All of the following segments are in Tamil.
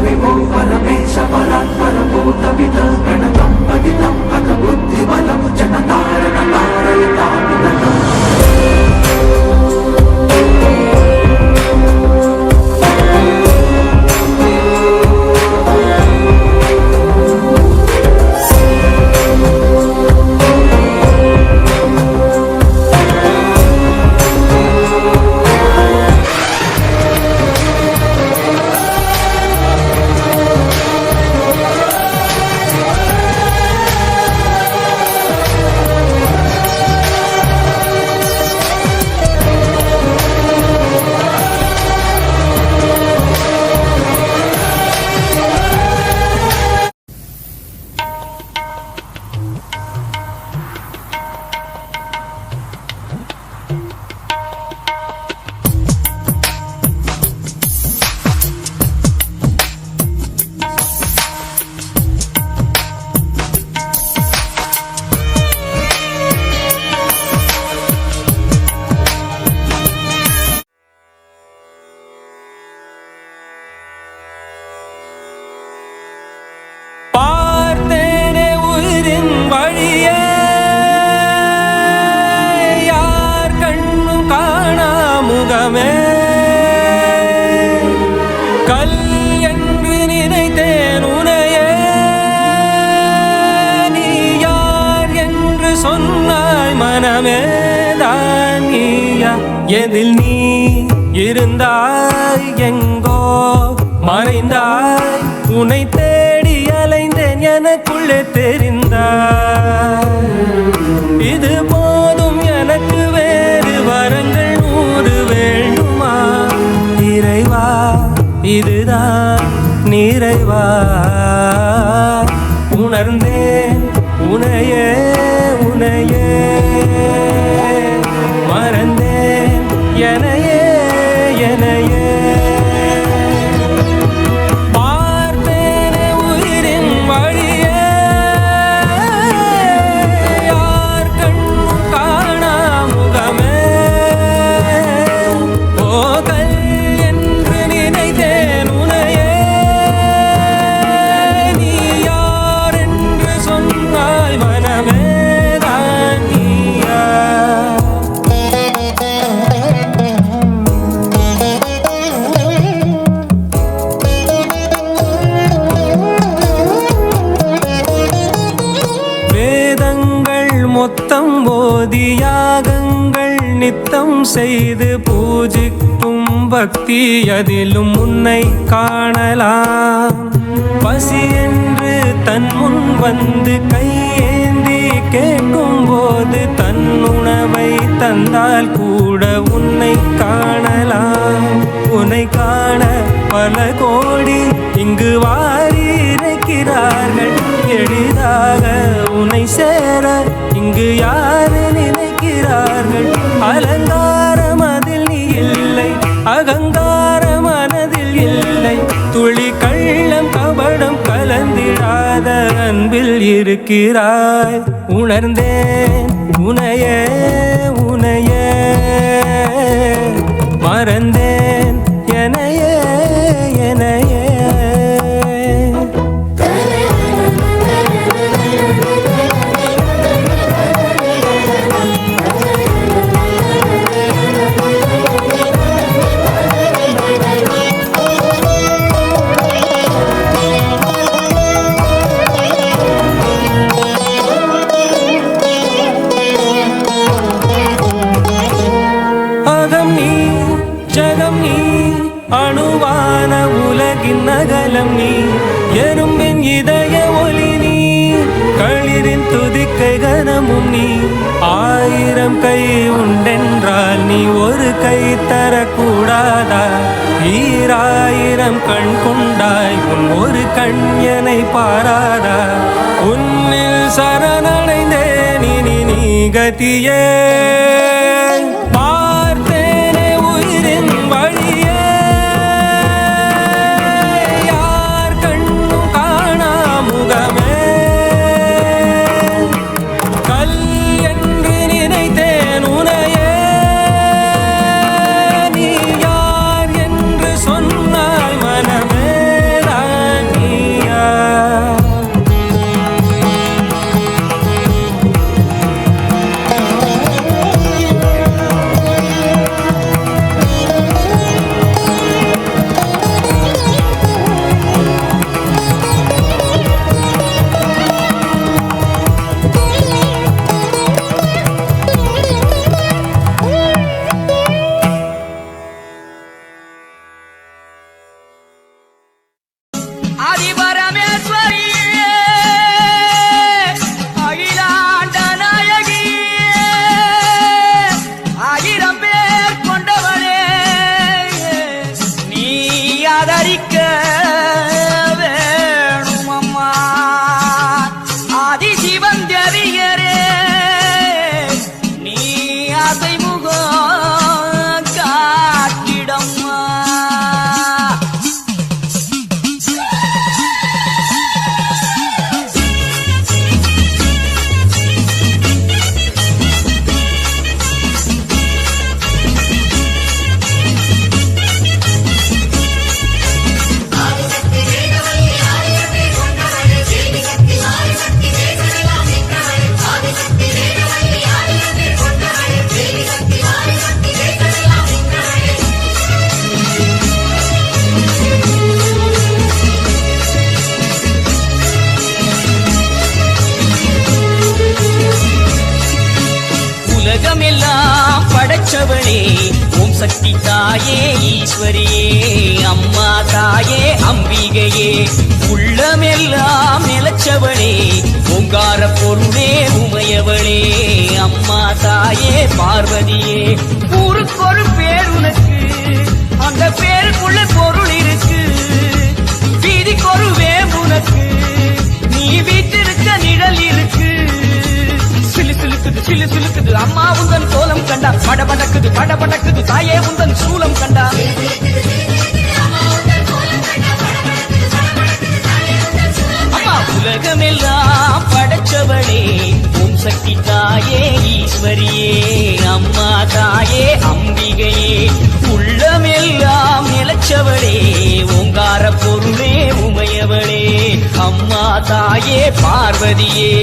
विभो परमेश परात्परभूतविद प्रणतं पतितं अथ बुद्धिबलं जनतारण तारयितामितम् எதில் நீ இருந்தாய் எங்கோ மறைந்தாய் உன்னை தேடி அலைந்தேன் எனக்குள்ளே தெரிந்தாய் இது போதும் எனக்கு வேறு வரங்கள் 100 வேண்டுமா இறைவா இதுதான் நிறைவா உணர்ந்தேன் உனையே உனையே மறந்தேன் எனையே எனையே பார்த்தேனே உயிரின் வழியே யார் கண்ணும் காணா முகமே போகல் என்று நினைத்தேன் உனையே நீ யார் என்று சொன்னாய் மனமே தான் நீயா மொத்தம் போதி யாகங்கள் நித்தம் செய்து பூஜிக்கும் பக்தி அதிலும் உன்னை காணலாம் பசி என்று தன் முன் வந்து கையேந்தி கேட்கும் போது தன் உணவை தந்தால் கூட உன்னை காணலாம் உன்னை காண பல கோடி இங்கு வாரி இருக்கிறார்கள் எளிதாக உன்னை சேர இங்கு யாரு நினைக்கிறார்கள் அலங்காரம் அதில் நீ இல்லை அகங்கார மனதில் இல்லை துளி கள்ளம் கபடம் கலந்திடாத அன்பில் இருக்கிறாய் உணர்ந்தேன் உனையே உனையே மறந்தேன் எனையே எனையே ஜகம் நீ அணுவான உலகின் நகலம் நீ எறும்பின் இதய ஒளி நீ களிரின் துதிக்கை கனமும் நீ 1000 கை உண்டென்றால் நீ ஒரு கை தரக்கூடாதா 1000 கண் கொண்டாய் உன் ஒரு கண்யனை பாராதா உன்னில் சரணடைந்தேன் இனி நீ கதியே ஆதரிக்க வேணுமம்மா ஆதி சிவந்தரியரே நீ அசைமுகம் காட்டிடம்மா உலகமெல்லாம் படைச்சவளே ஓம் சக்தி தாயே ஈஸ்வரியே அம்மா தாயே அம்பிகையே உள்ளமெல்லாம் நிலச்சவளே ஓங்கார பொருளே உமையவளே அம்மா தாயே பார்வதியே ஊருக்கொரு பேர் உனக்கு அந்த பேருக்குள்ள பொருள் இருக்கு வீதிக்கொரு வேம்புனக்கு நீ வீட்டிருக்க நிழல் இருக்கு சிலு சிலுக்குது அம்மா உந்தன் கோலம் கண்டா படபடக்குது தாயே உந்தன் சூலம் கண்டா அம்மா உலகமெல்லாம் படைச்சவளே ஓம் சக்தி தாயே ஈஸ்வரியே அம்மா தாயே அம்பிகையே உள்ளமெல்லாம் நிலச்சவளே ஓங்கார பொருளே உமையவளே அம்மா தாயே பார்வதியே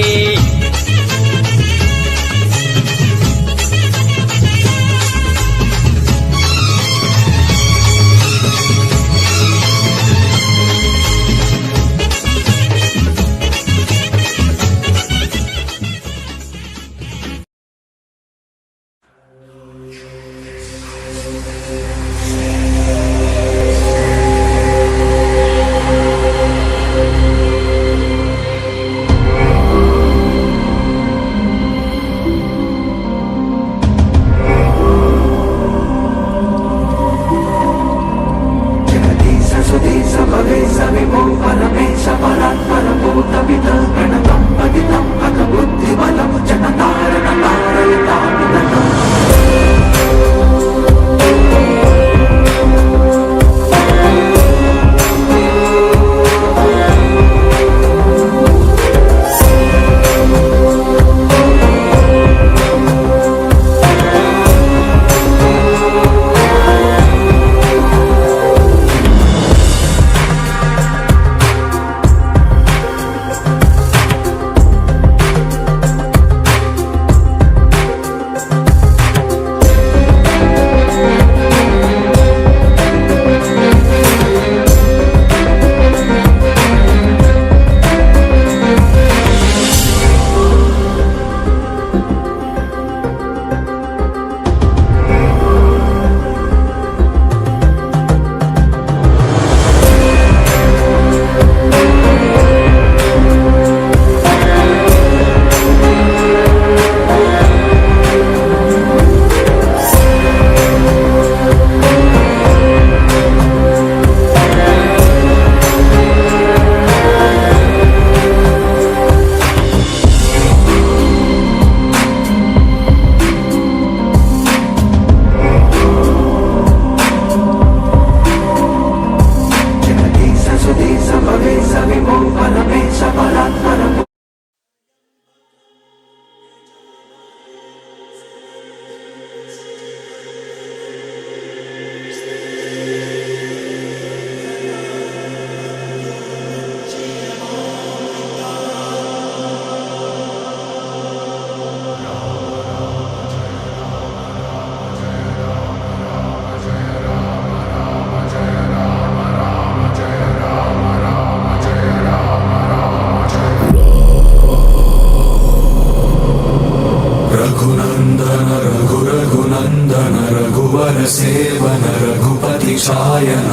सेवन रघुपति शायन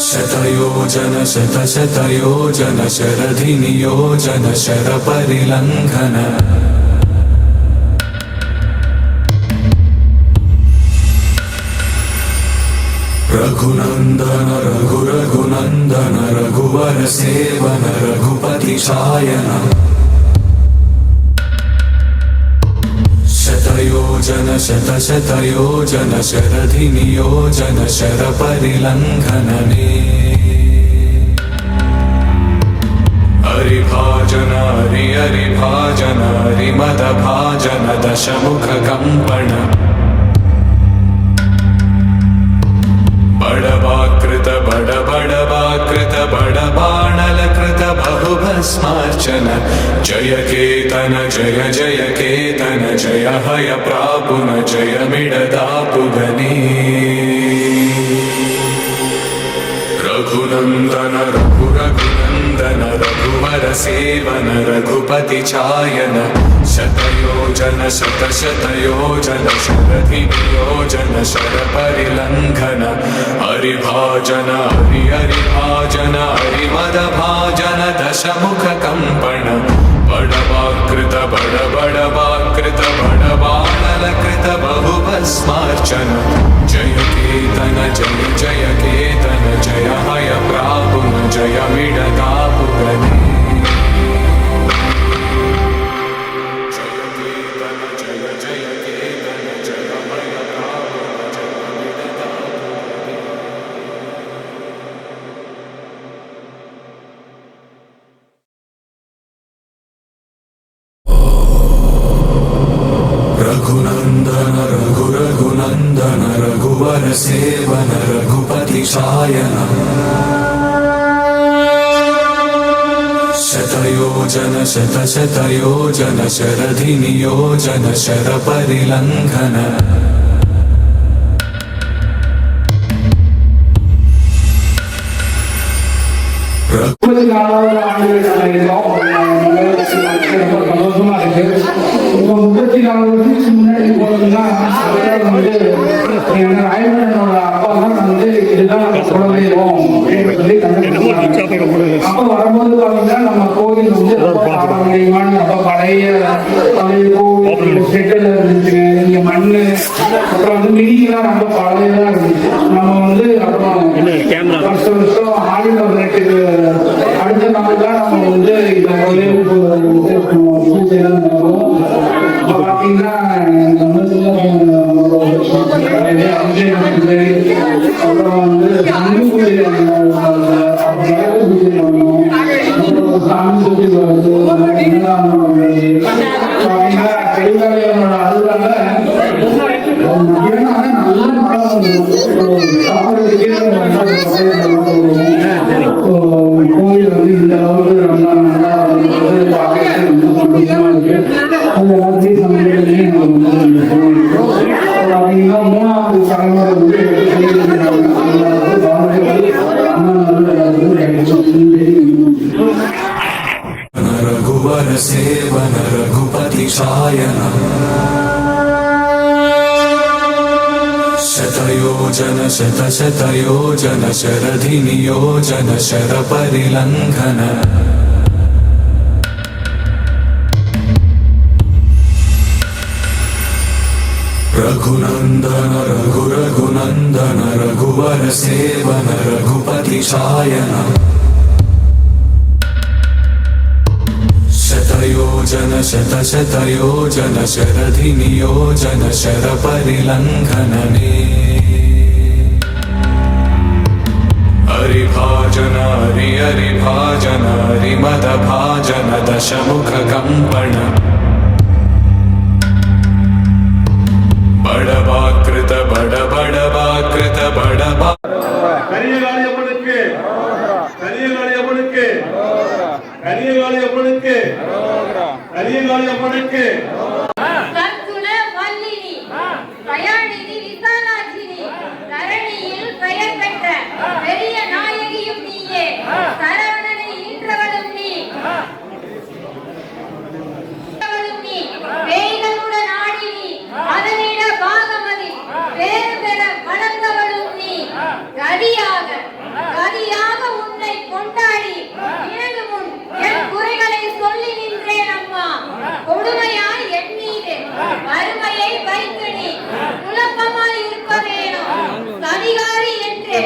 शतयोजन शतशतयोजन शरधि नियोजन शर परिलंघन रघुनन्दन रघुरघुनन्दन रघुवर सेवन रघुपति शायन शतयोजन शतशतयोजन शरधि नियोजन शर परिलङ्घनने हरिभाजन हरिभाजन हरिमदभाजन दशमुख कंपन बड़वाकृत बड़वाकृत बड़बाणलकृत बहुभस्मार्चन जय केतन जय जय केतन जय हय प्रापुन जय मिडदापुगने रघुनन्दन रघुरघुनन्दन रघुवर सेवन रघुपति चायन शतयोजन शतशतयोजन शरधि नियोजन शर परिलङ्घन हरिभाजन हरिभाजन हरिमदभाजन दशमुख कंपन बड़वाकृत बड़वाकृत बड़बाणलकृत बहुभस्मार्चन जय केतन जय जय केतन जय हय प्रापुन जय मिडदापुगने रघुनन्दन रघुरघुनन्दन रघुवर सेवन रघुपति शायन शतयोजन शतशतयोजन शरधि नियोजन शर परिलङ्घन அப்ப வரும்போது பாத்தீங்கன்னா நம்ம கோவில் வந்து பழைய கோவில் செட்டில் இருந்துச்சு. இங்க மண்ணு அப்புறம் வந்து மிதிலாம் ரொம்ப பழையதா இருந்துச்சு. நம்ம வந்து அப்புறம் வருஷம் வருஷம் ஆடினத்துக்கு அடுத்த நாள் தான் நம்ம வந்து இந்த கோயில் பூஜை எல்லாம் நடக்கும். பாத்தீங்கன்னா அப்புறம் வந்து அங்கு பூஜை கோயில் வந்து இந்த அளவுக்கு ரொம்ப நல்லா அது எல்லாத்தையும் மூணாவது தலைமுறை रघुवर सेवन रघुपति शायन शतयोजन शतशतयोजन शरधि नियोजन शर परिलङ्घन रघुनन्दन रघुरघुनन्दन रघुवर सेवन रघुपति शायन शतयोजन शतशतयोजन शरधि नियोजन शर परिलङ्घनने हरिभाजन हरिभाजन हरिमदभाजन दशमुख कंपन बड़वाकृत बड़वाकृत बड़वा கரியகாளியம்மனுக்கு கரியகாளியம்மனுக்கு கரியகாளியம்மனுக்கு கரியகாளியம்மனுக்கு சத்குண வல்லினி தயாநிதி விசாலாட்சினி தரணியில் பெயர் பெற்ற பெரிய நாயகியும் நீயே சரவணனை ஈன்றவளும் நீ வேய்களுடன் ஆடினி அதனிட பாகமதி வேறு பெற வளர்ந்தவளும் நீ கதியாக உன்னை கொண்டாடி எனது முன் என் குறைகளை சொல்லி நின்றேன் அம்மா. கொடுமையாய் என் மீது வறுமையை வைத்து நீ குழப்பமாய் இருக்க வேணும். சதிகாரி என்று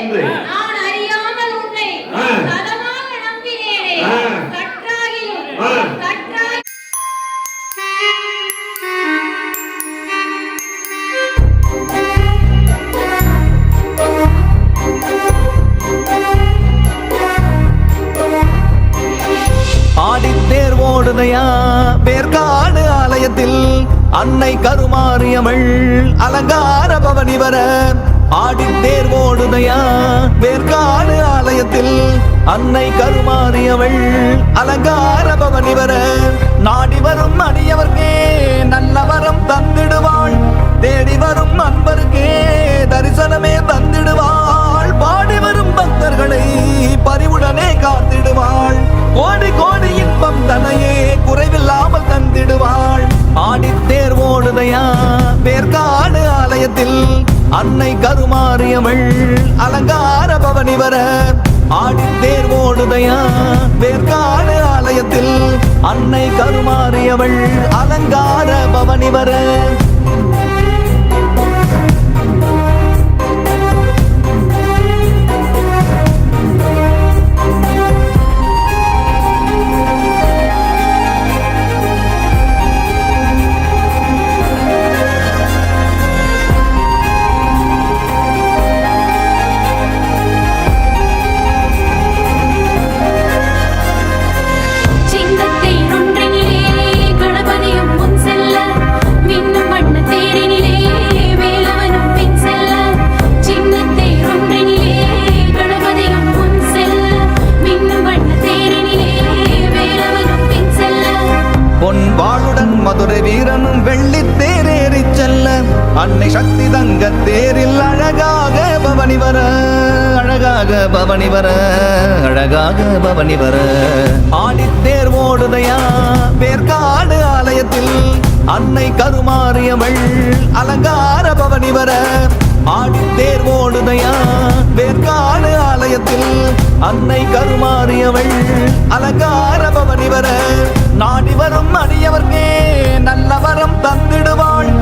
ஓடுதையா வேர்காடு ஆலயத்தில் அன்னை கருமாரியவள் அலங்கார பவனி வர ஆடித்தேர் ஓடுதையா வேர்காடு ஆலயத்தில் அன்னை கருமாரியவள் அலங்கார பவனி வர நாடி வரும் அடியவர்க்கே நல்ல வரம் தந்திடுவாள் தேடி வரும் அன்பருக்கே தரிசனமே தந்திடுவாள் பாடி வரும் பக்தர்களை பரிவுடனே காத்திடுவாள் கோடி கோடி இன்பம் தன்னையே குறைவில்லாமல் தந்திடுவாள் ஆடித்தேர் ஓடுதையா வேர்காடு ஆலயத்தில் அன்னை கருமாரியவள் அலங்கார பவனி வர ஆடித்தேர் ஓடுதையா வேர்காடு ஆலயத்தில் அன்னை கருமாரியவள் அலங்கார பவனி வர மதுரை வீரனும் வெள்ளி தேரேறி செல்ல அன்னை சக்தி தங்க தேரில் அழகாக பவனி வர அழகாக பவனி வர அழகாக பவனி வர ஆடித்தேர் ஓடுதையா வேர்காடு ஆலயத்தில் அன்னை கருமாரியவள் அலங்கார பவனி வர ஆடித்தேர் ஓடுதையா வேர்காடு ஆலயத்தில் அன்னை கருமாரியவள் அலங்கார பவனி வர நாடி வரும் அடியவர்க்கே நல்ல வரம் தந்திடுவாள்